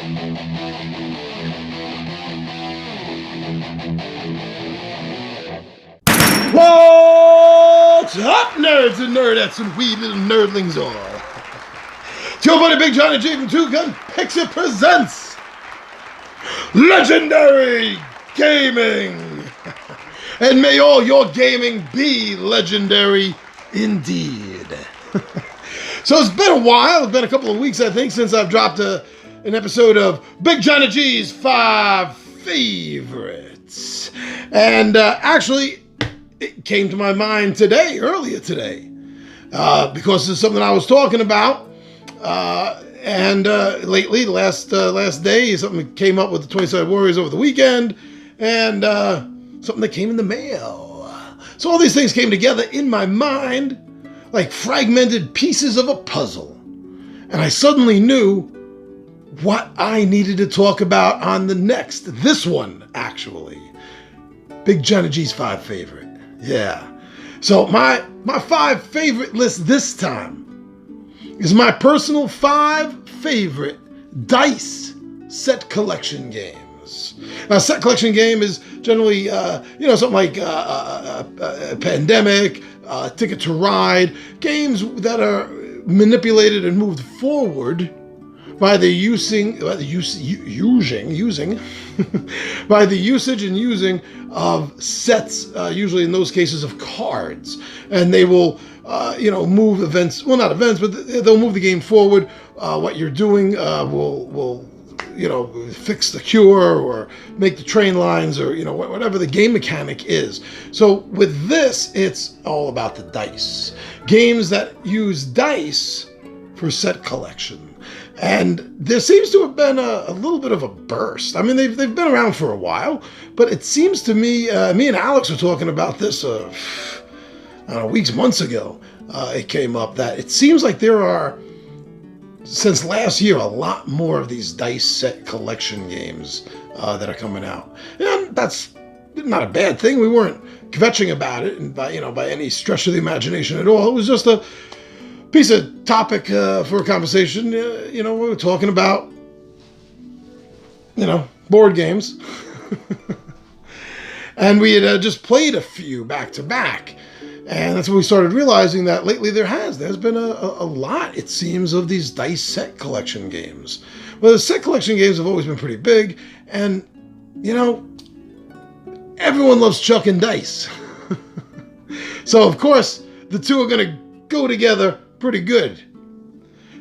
What's up, nerds and nerdettes and wee little nerdlings all? It's your buddy Big Johnny G from Two Gun Pixie presents Legendary Gaming. And may all your gaming be legendary indeed. So it's been a while, it's been a couple of weeks I think since I've dropped an episode of Big Johnny G's 5 Favorites. And actually, it came to my mind earlier today, because it's something I was talking about. Lately, the last day, something came up with the 20-sided Warriors over the weekend, and something that came in the mail. So all these things came together in my mind like fragmented pieces of a puzzle. And I suddenly knew what I needed to talk about on this one, actually. Big Johnny G's 5 favorite. Yeah. So my 5 favorite list this time is my personal 5 favorite dice set collection games. Now, set collection game is generally, something like Pandemic, Ticket to Ride, games that are manipulated and moved forward by the usage and using of sets, usually in those cases of cards, and they will, move events. Well, not events, but they'll move the game forward. What you're doing will fix the cure or make the train lines or whatever the game mechanic is. So with this, it's all about the dice. Games that use dice for set collection. And there seems to have been a little bit of a burst. I mean, they've been around for a while, but it seems to me, me and Alex were talking about this, months ago. It came up that it seems like there are, since last year, a lot more of these dice set collection games that are coming out. And that's not a bad thing. We weren't kvetching about it and by any stretch of the imagination at all. It was just a piece of topic for a conversation. We were talking about, board games. And we had just played a few back to back. And that's when we started realizing that lately there's been a lot, it seems, of these dice set collection games. Well, the set collection games have always been pretty big, and, everyone loves chucking dice. So, of course, the two are going to go together pretty good.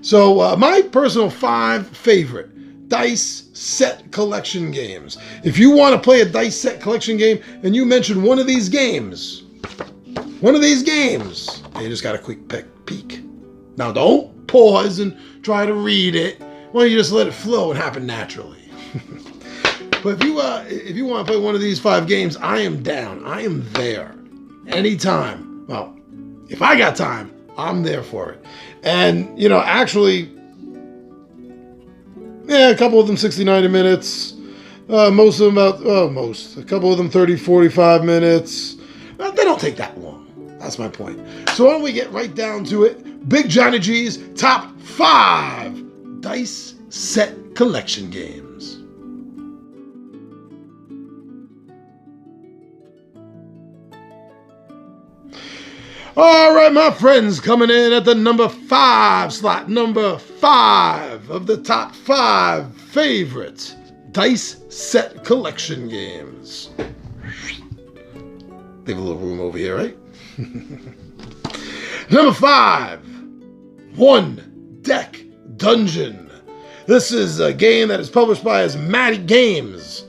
So, my personal 5 favorite dice set collection games. If you want to play a dice set collection game, and you mention one of these games, you just got a quick peek. Now, don't pause and try to read it. Why don't you just let it flow and happen naturally? But if you want to play one of these 5 games, I am down. I am there. Anytime. Well, if I got time, I'm there for it. And, actually, a couple of them 60, 90 minutes. Most of them a couple of them 30, 45 minutes. They don't take that long. That's my point. So why don't we get right down to it? Big Johnny G's top 5 dice set collection games. All right, my friends, coming in at the number 5 slot, number 5 of the top 5 favorite dice set collection games. Leave a little room over here, right? Number 5, One Deck Dungeon. This is a game that is published by Asthmatic Games.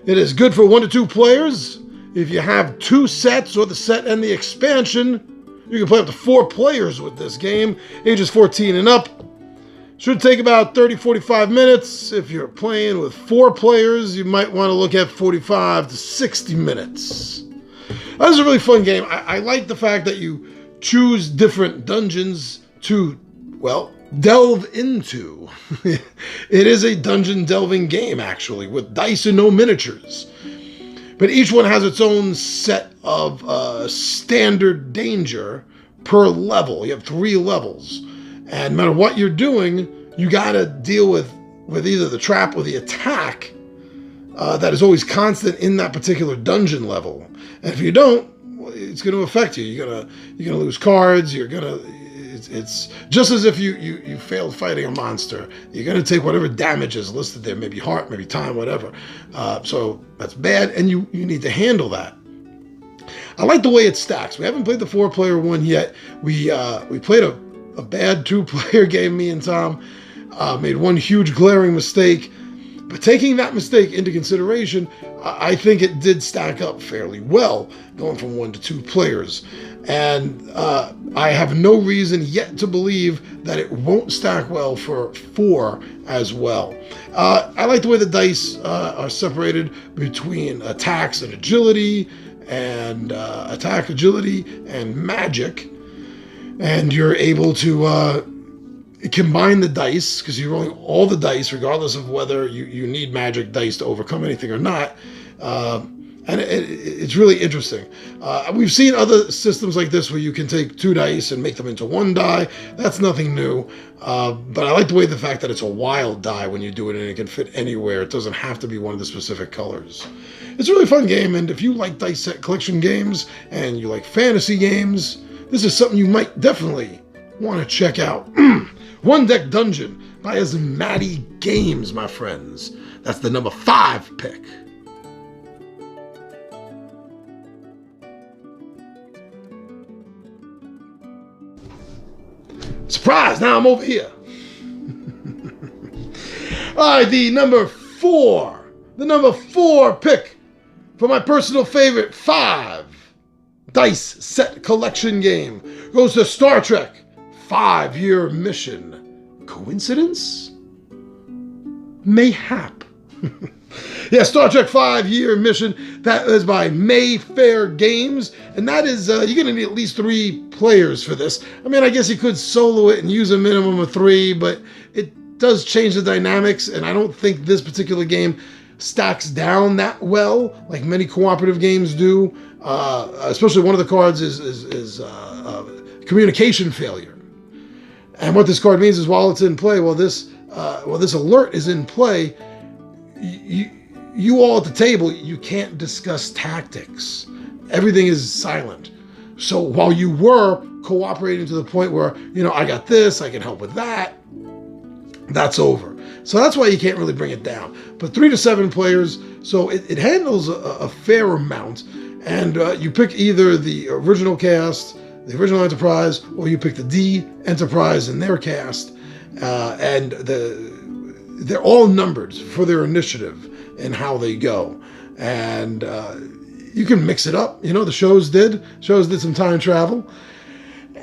It is good for 1 to 2 players. If you have 2 sets or the set and the expansion, you can play up to 4 players with this game, ages 14 and up. Should take about 30-45 minutes. If you're playing with 4 players, you might want to look at 45 to 60 minutes. This is a really fun game. I like the fact that you choose different dungeons to, delve into. It is a dungeon delving game, actually, with dice and no miniatures. But each one has its own set of standard danger per level. You have 3 levels. And no matter what you're doing, you got to deal with with either the trap or the attack that is always constant in that particular dungeon level. And if you don't, it's going to affect you. You're gonna lose cards. It's just as if you failed fighting a monster. You're going to take whatever damage is listed there, maybe heart, maybe time, whatever. So that's bad, and you need to handle that. I like the way it stacks. We haven't played the 4-player one yet. We played a bad 2-player game, me and Tom. Made one huge glaring mistake. But taking that mistake into consideration, I think it did stack up fairly well, going from 1 to 2 players. And I have no reason yet to believe that it won't stack well for 4 as well. I like the way the dice are separated between attacks and agility, and attack, agility, and magic. And you're able to combine the dice, because you're rolling all the dice regardless of whether you need magic dice to overcome anything or not. And it's really interesting. We've seen other systems like this where you can take 2 dice and make them into 1 die. That's nothing new. But I like the fact that it's a wild die when you do it, and it can fit anywhere. It doesn't have to be one of the specific colors. It's a really fun game, and if you like dice set collection games and you like fantasy games, this is something you might definitely want to check out. One Deck Dungeon by Asmati Games, my friends. That's the number 5 pick. Surprise! Now I'm over here. All right, the number 4 pick for my personal favorite 5 dice set collection game goes to Star Trek 5-Year Mission. Coincidence? Mayhap. Yeah, Star Trek 5-Year Mission. That is by Mayfair Games. And that is, you're going to need at least 3 players for this. I mean, I guess you could solo it and use a minimum of 3, but it does change the dynamics. And I don't think this particular game stacks down that well, like many cooperative games do. Especially one of the cards is communication failure. And what this card means is while it's in play, while this alert is in play, you all at the table, you can't discuss tactics. Everything is silent. So while you were cooperating to the point where, I got this, I can help with that, that's over. So that's why you can't really bring it down. But 3 to 7 players, so it handles a fair amount. And you pick either the original cast, the original Enterprise, or you pick the D Enterprise and their cast, and they're all numbered for their initiative and how they go. And you can mix it up. The shows did some time travel.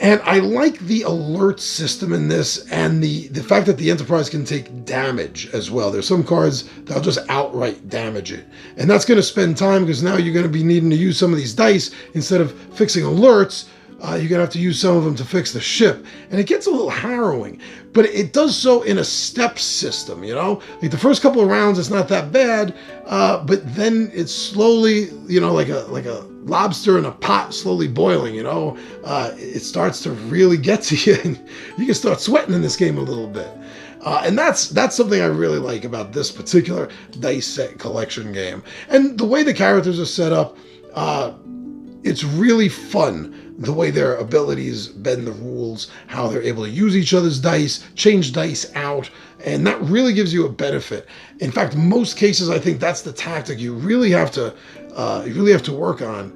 And I like the alert system in this, and the fact that the Enterprise can take damage as well. There's some cards that'll just outright damage it. And that's going to spend time, because now you're going to be needing to use some of these dice. Instead of fixing alerts, you're going to have to use some of them to fix the ship. And it gets a little harrowing, but it does so in a step system, Like the first couple of rounds, it's not that bad, but then it's slowly, like a lobster in a pot slowly boiling, it starts to really get to you, and you can start sweating in this game a little bit. And that's something I really like about this particular dice set collection game. And the way the characters are set up, it's really fun. The way their abilities bend the rules, how they're able to use each other's dice, change dice out, and that really gives you a benefit. In fact, most cases, I think that's the tactic you really have to work on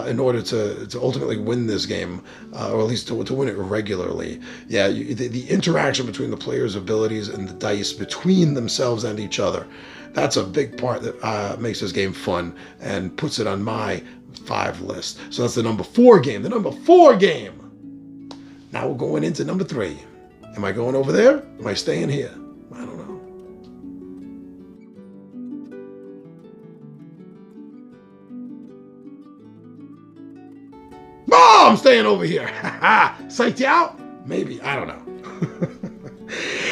in order to ultimately win this game, or at least to win it regularly. Yeah, the interaction between the players' abilities and the dice between themselves and each other. That's a big part that makes this game fun and puts it on my 5 list. So that's the number 4 game. The number 4 game. Now we're going into number 3. Am I going over there? Am I staying here? I don't know. Oh, I'm staying over here. Psyched you out? Maybe. I don't know.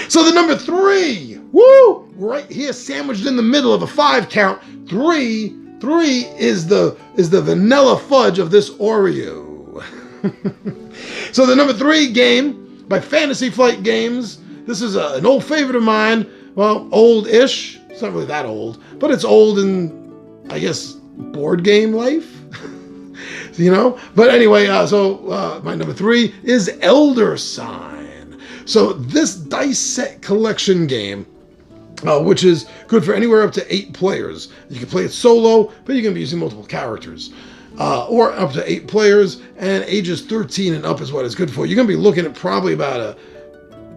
So the number 3. Woo! Right here, sandwiched in the middle of a 5 count. 3 is the vanilla fudge of this Oreo. So the number 3 game by Fantasy Flight Games. This is an old favorite of mine. well, old-ish. It's not really that old, but it's old in, I guess, board game life. You know? But anyway, my number 3 is Elder Sign. So this dice set collection game, which is good for anywhere up to 8 players. You can play it solo, but you can be using multiple characters. Or up to 8 players, and ages 13 and up is what it's good for. You're going to be looking at probably about a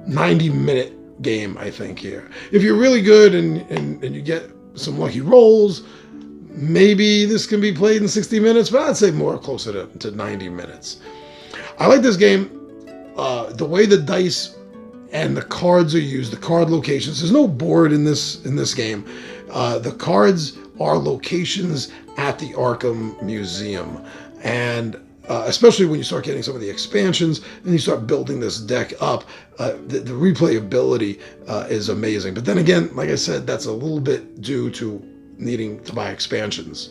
90-minute game, I think, here. If you're really good and you get some lucky rolls, maybe this can be played in 60 minutes, but I'd say more closer to 90 minutes. I like this game. The way the dice and the cards are used, the card locations. There's no board in this game. The cards are locations at the Arkham Museum, and especially when you start getting some of the expansions and you start building this deck up, the replayability is amazing. But then again, like I said, that's a little bit due to needing to buy expansions.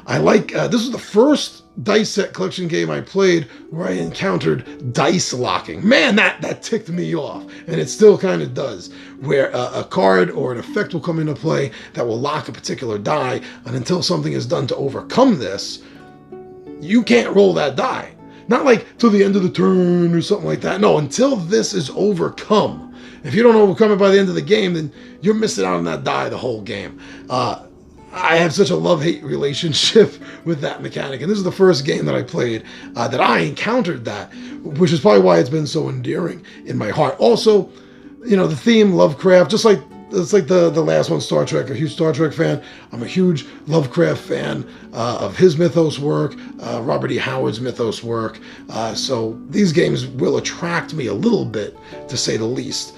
I like, this was the first dice set collection game I played where I encountered dice locking. Man, that ticked me off, and it still kind of does, where a card or an effect will come into play that will lock a particular die, and until something is done to overcome this, you can't roll that die. Not like till the end of the turn or something like that. No, until this is overcome. If you don't overcome it by the end of the game, then you're missing out on that die the whole game. I have such a love-hate relationship with that mechanic, and this is the first game that I played that I encountered that, which is probably why it's been so endearing in my heart. Also, you know, the theme, Lovecraft, just like it's like the last one, Star Trek, a huge Star Trek fan. I'm a huge Lovecraft fan of his mythos work, Robert E. Howard's mythos work. So these games will attract me a little bit, to say the least.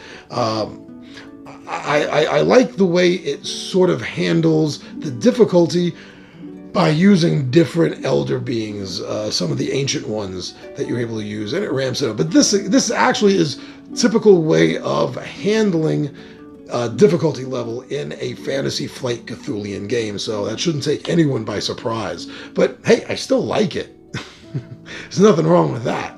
I like the way it sort of handles the difficulty by using different elder beings, some of the ancient ones that you're able to use, and it ramps it up. But this actually is typical way of handling difficulty level in a Fantasy Flight Cthulhian game, so that shouldn't take anyone by surprise. But hey, I still like it. There's nothing wrong with that.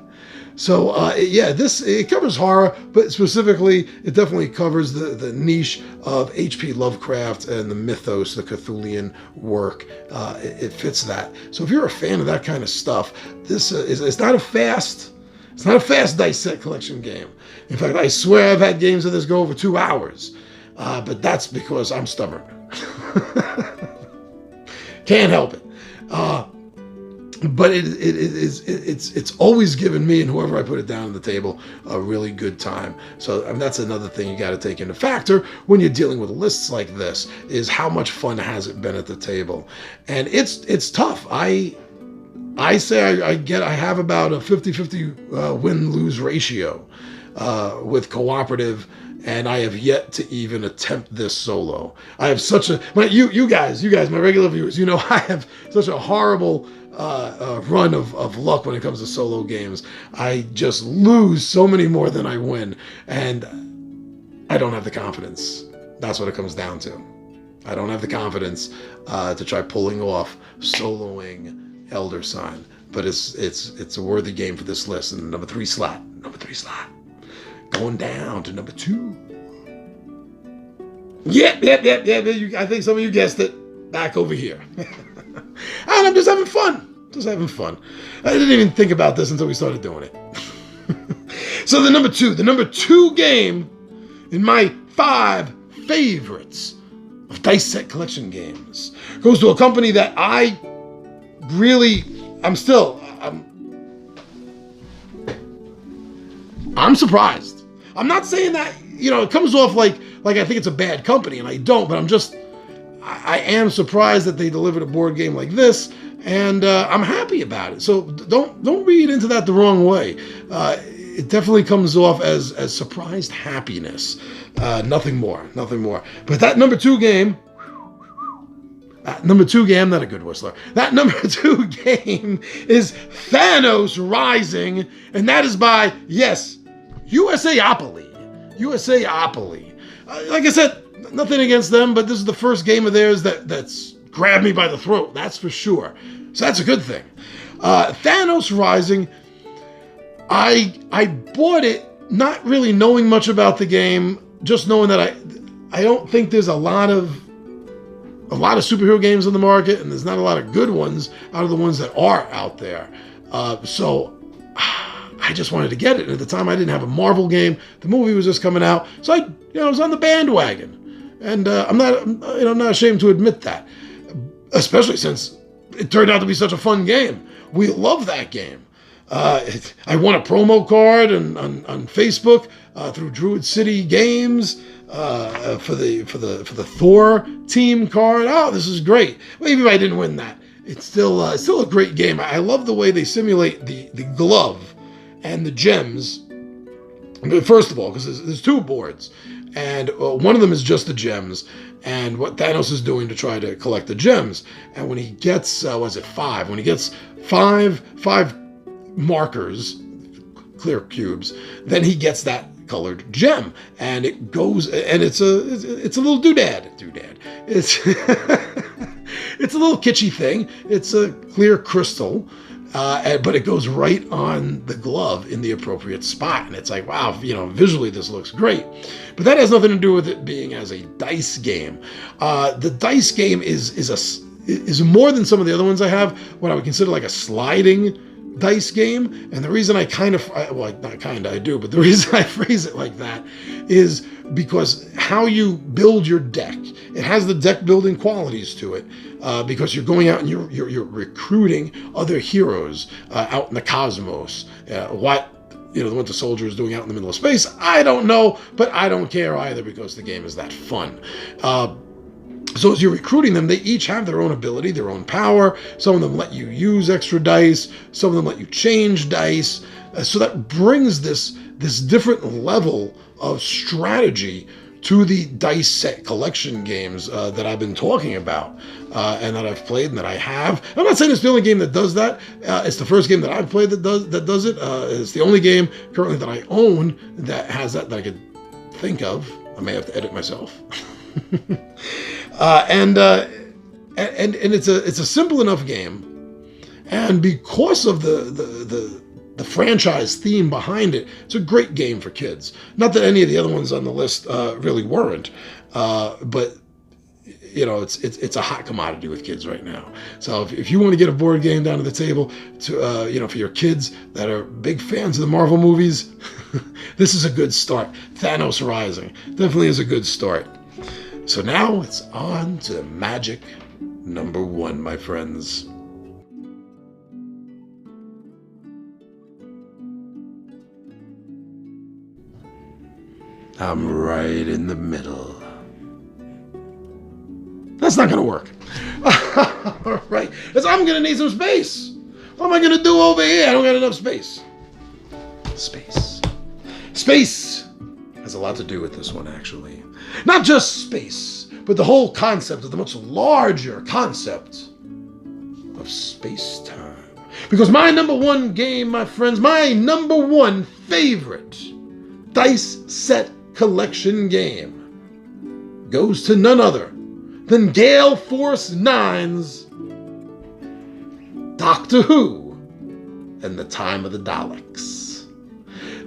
So yeah, it covers horror, but specifically, it definitely covers the niche of H.P. Lovecraft and the mythos, the Cthulhian work. It fits that. So if you're a fan of that kind of stuff, this it's not a fast dice set collection game. In fact, I swear I've had games of this go over 2 hours, but that's because I'm stubborn. Can't help it. But it's always given me and whoever I put it down on the table a really good time. So I mean, that's another thing you got to take into factor when you're dealing with lists like this, is how much fun has it been at the table. And it's tough. I say I have about a 50-50 win-lose ratio with cooperative, and I have yet to even attempt this solo. I have such a you guys, my regular viewers, you know, I have such a horrible run of luck when it comes to solo games. I just lose so many more than I win, and I don't have the confidence. That's what it comes down to. I don't have the confidence to try pulling off soloing Elder Sign, but it's a worthy game for this list. And number three slot, going down to number 2. Yep. I think some of you guessed it. Back over here. And I'm just having fun. I didn't even think about this until we started doing it. So the number two game in my 5 favorites of dice set collection games goes to a company that I'm surprised. I'm not saying that, you know, it comes off like I think it's a bad company, and I don't, but I am surprised that they delivered a board game like this, and I'm happy about it. So don't read into that the wrong way. It definitely comes off as surprised happiness. Nothing more. But that number 2 game, not a good whistler. That number 2 game is Thanos Rising, and that is by, yes, USAopoly. Like I said, nothing against them, but this is the first game of theirs that's grabbed me by the throat, that's for sure. So that's a good thing. Thanos Rising, I bought it not really knowing much about the game. just knowing that I don't think there's a lot of superhero games on the market, and there's not a lot of good ones out of the ones that are out there. So I just wanted to get it. And at the time, I didn't have a Marvel game. The movie was just coming out, so I was on the bandwagon, and I'm not ashamed to admit that, especially since it turned out to be such a fun game. We love that game. I won a promo card on Facebook through Druid City Games for the Thor team card. Oh, this is great. Well, even if I didn't win that, it's still a great game. I love the way they simulate the glove and the gems. First of all, because there's two boards, and one of them is just the gems, and what Thanos is doing to try to collect the gems. And when he gets, five? When he gets five markers, clear cubes, then he gets that colored gem, and it goes, and it's a little doodad. It's it's a little kitschy thing. It's a clear crystal. But it goes right on the glove in the appropriate spot. And it's like, wow, visually this looks great. But that has nothing to do with it being as a dice game. The dice game is more than some of the other ones I have, what I would consider like a sliding dice game. And the reason I do, but the reason I phrase it like that is because how you build your deck, it has the deck building qualities to it, because you're going out and you're recruiting other heroes out in the cosmos. What the Winter Soldier is doing out in the middle of space, I don't know, but I don't care either, because the game is that fun. So as you're recruiting them, they each have their own ability, their own power. Some of them let you use extra dice. Some of them let you change dice. So that brings this different level of strategy to the dice set collection games that I've been talking about, and that I've played and that I have. I'm not saying it's the only game that does that. It's the first game that I've played that does it. It's the only game currently that I own that has that I could think of. I may have to edit myself. And it's a simple enough game, and because of the franchise theme behind it, it's a great game for kids. Not that any of the other ones on the list really weren't, but it's a hot commodity with kids right now. So if you want to get a board game down to the table to for your kids that are big fans of the Marvel movies, this is a good start. Thanos Rising definitely is a good start. So now it's on to Magic number 1, my friends. I'm right in the middle. That's not going to work. All right. Because I'm going to need some space. What am I going to do over here? I don't got enough space. Space has a lot to do with this one, actually. Not just space, but the whole concept of the much larger concept of space-time. Because my number 1 game, my friends, my number 1 favorite dice set collection game goes to none other than Gale Force 9's Doctor Who and the Time of the Daleks.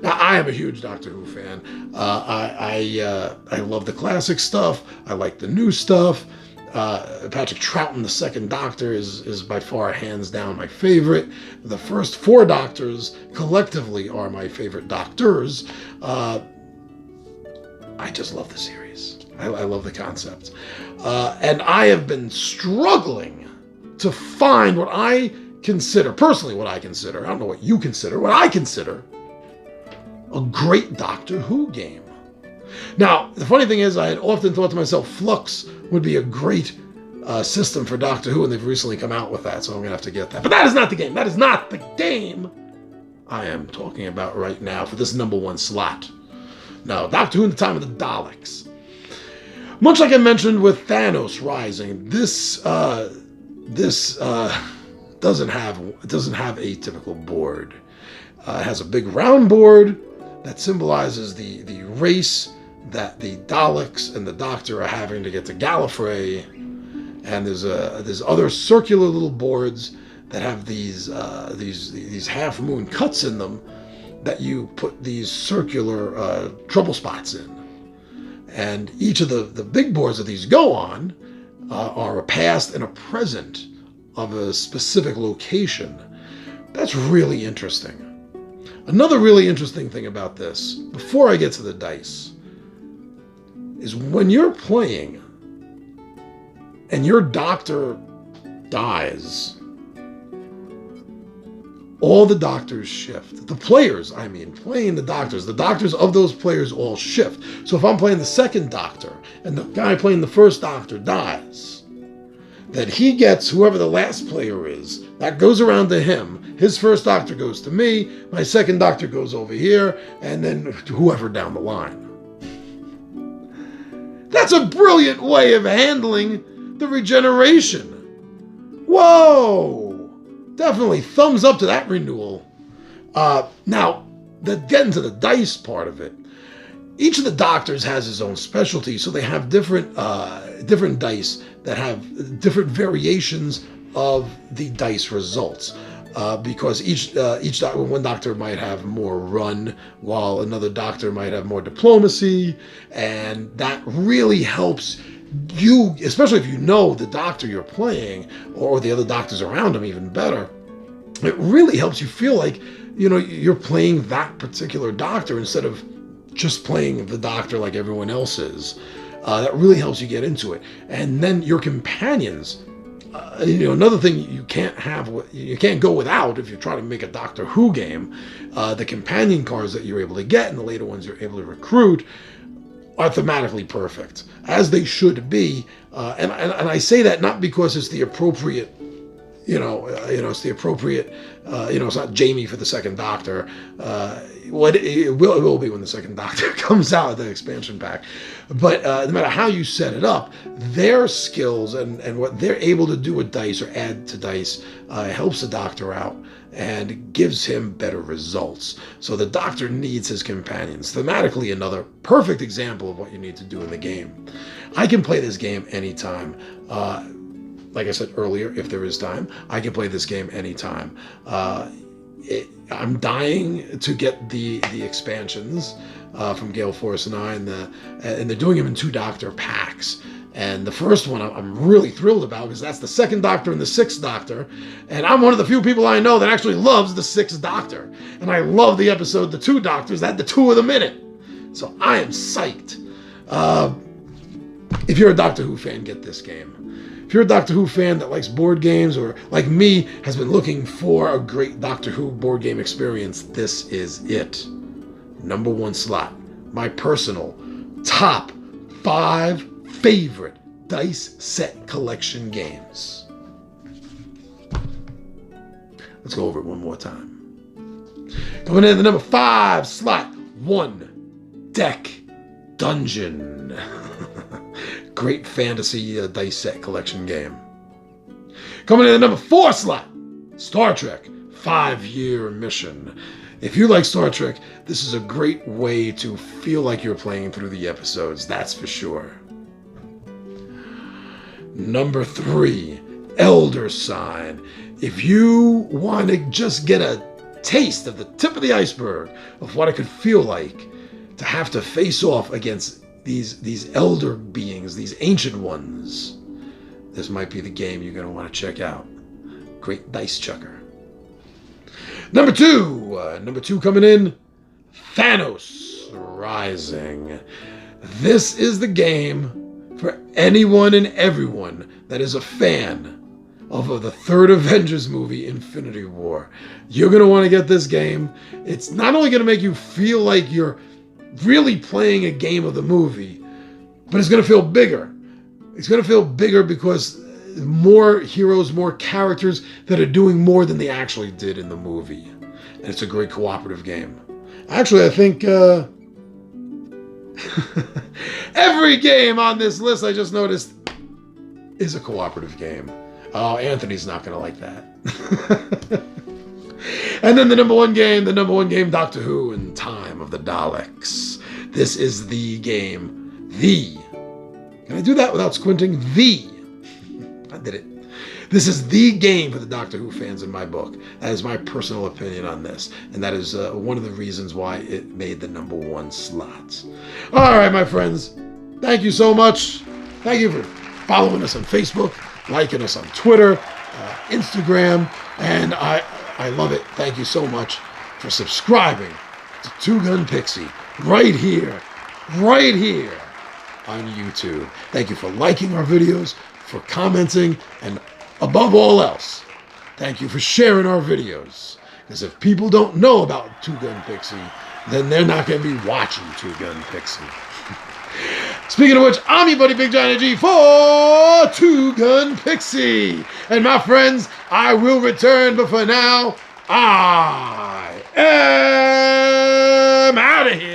Now, I am a huge Doctor Who fan. I love the classic stuff. I like the new stuff. Patrick Troughton, the second Doctor, is by far, hands down, my favorite. The first 4 Doctors collectively are my favorite Doctors. I just love the series. I love the concept. And I have been struggling to find what I consider, personally what I consider, I don't know what you consider, what I consider a great Doctor Who game. Now, the funny thing is, I had often thought to myself, Flux would be a great system for Doctor Who, and they've recently come out with that, so I'm going to have to get that. But that is not the game. That is not the game I am talking about right now for this number 1 slot. No, Doctor Who and the Time of the Daleks. Much like I mentioned with Thanos Rising, this doesn't have a typical board. It has a big round board that symbolizes the race that the Daleks and the Doctor are having to get to Gallifrey, and there's other circular little boards that have these half moon cuts in them that you put these circular trouble spots in. And each of the big boards that these go on are a past and a present of a specific location. That's really interesting. Another really interesting thing about this, before I get to the dice, is when you're playing and your doctor dies, all the doctors shift. The players, playing the doctors of those players all shift. So if I'm playing the second doctor and the guy playing the first doctor dies, then he gets whoever the last player is. That goes around to him. His first doctor goes to me. My second doctor goes over here. And then whoever down the line. That's a brilliant way of handling the regeneration. Whoa! Definitely thumbs up to that renewal. Now, getting to the dice part of it, each of the doctors has his own specialty, so they have different dice that have different variations of the dice results. Because one doctor might have more run, while another doctor might have more diplomacy, and that really helps you, especially if you know the doctor you're playing, or the other doctors around him even better. It really helps you feel like, you're playing that particular doctor instead of just playing the doctor like everyone else is. That really helps you get into it. And then your companions, another thing you can't go without if you're trying to make a Doctor Who game, the companion cards that you're able to get and the later ones you're able to recruit are thematically perfect, as they should be. And I say that not because it's the appropriate, it's the appropriate, it's not Jamie for the second Doctor. It will be when the second Doctor comes out, the expansion pack. But no matter how you set it up, their skills and what they're able to do with dice or add to dice helps the Doctor out and gives him better results. So the Doctor needs his companions. Thematically, another perfect example of what you need to do in the game. I can play this game anytime. Like I said earlier, if there is time, I can play this game anytime. I'm dying to get the expansions from Gale Force 9, and they're doing them in 2 Doctor packs. And the first one I'm really thrilled about because that's the second Doctor and the 6th Doctor. And I'm one of the few people I know that actually loves the 6th Doctor. And I love the episode, The 2 Doctors, that had the 2 of them in it. So I am psyched. If you're a Doctor Who fan, get this game. If you're a Doctor Who fan that likes board games, or like me, has been looking for a great Doctor Who board game experience, this is it. Number 1 slot. My personal top 5 favorite dice set collection games. Let's go over it one more time. Coming in at the number 5 slot, 1 Deck Dungeon. Great fantasy dice set collection game. Coming in at the number 4 slot, Star Trek 5-Year Mission. If you like Star Trek, this is a great way to feel like you're playing through the episodes, that's for sure. Number 3, Elder Sign. If you want to just get a taste of the tip of the iceberg of what it could feel like to have to face off against these elder beings, these ancient ones, this might be the game you're going to want to check out. Great dice chucker. Number 2 coming in, Thanos Rising. This is the game for anyone and everyone that is a fan of the 3rd Avengers movie, Infinity War. You're going to want to get this game. It's not only going to make you feel like you're really playing a game of the movie, but it's going to feel bigger. It's going to feel bigger because more heroes, more characters that are doing more than they actually did in the movie. And it's a great cooperative game. Actually, I think every game on this list I just noticed is a cooperative game. Oh, Anthony's not going to like that. And then the number one game, Doctor Who and Time of the Daleks. This is the game, can I do that without squinting? I did it. This is the game for the Doctor Who fans in my book. That is my personal opinion on this. And that is one of the reasons why it made the number 1 slot. All right, my friends. Thank you so much. Thank you for following us on Facebook, liking us on Twitter, Instagram, and I love it. Thank you so much for subscribing to Two Gun Pixie right here on YouTube. Thank you for liking our videos, for commenting, and above all else, thank you for sharing our videos. Because if people don't know about Two Gun Pixie, then they're not going to be watching Two Gun Pixie. Speaking of which, I'm your buddy Big Johnny G for Two Gun Pixie. And my friends, I will return, but for now, I am out of here.